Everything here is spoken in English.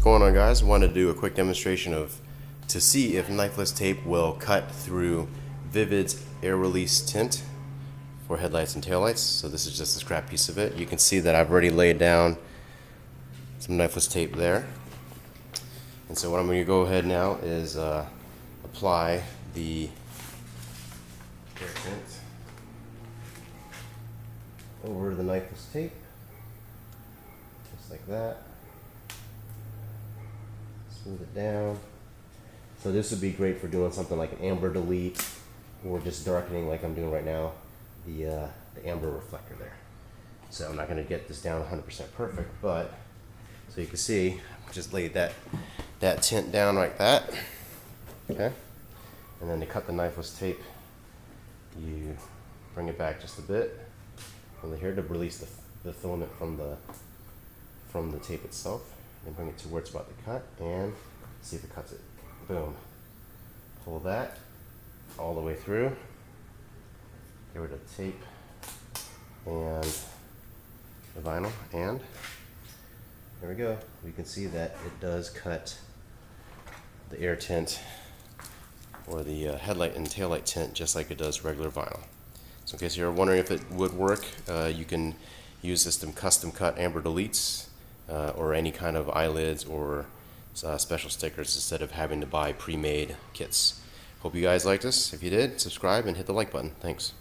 going on, guys? I wanted to do a quick demonstration to see if knifeless tape will cut through VVivid's air release tint for headlights and taillights. So this is just a scrap piece of it. You can see that I've already laid down some knifeless tape there. And so what I'm going to go ahead now is apply the air tint over the knifeless tape, just like that. Smooth it down. So this would be great for doing something like an amber delete, or just darkening like I'm doing right now, the amber reflector there. So I'm not going to get this down 100% perfect, but so you can see, just laid that tint down like that. Okay, and then to cut the knifeless tape, you bring it back just a bit from here to release the filament from the tape itself. And bring it to where it's about to cut and see if it cuts it. Boom. Pull that all the way through. Get rid of the tape and the vinyl, and there we go. We can see that it does cut the air tint or the headlight and taillight tint just like it does regular vinyl. So in case you're wondering if it would work, you can use this to custom cut amber deletes or any kind of eyelids or special stickers instead of having to buy pre-made kits. Hope you guys liked this. If you did, subscribe and hit the like button. Thanks.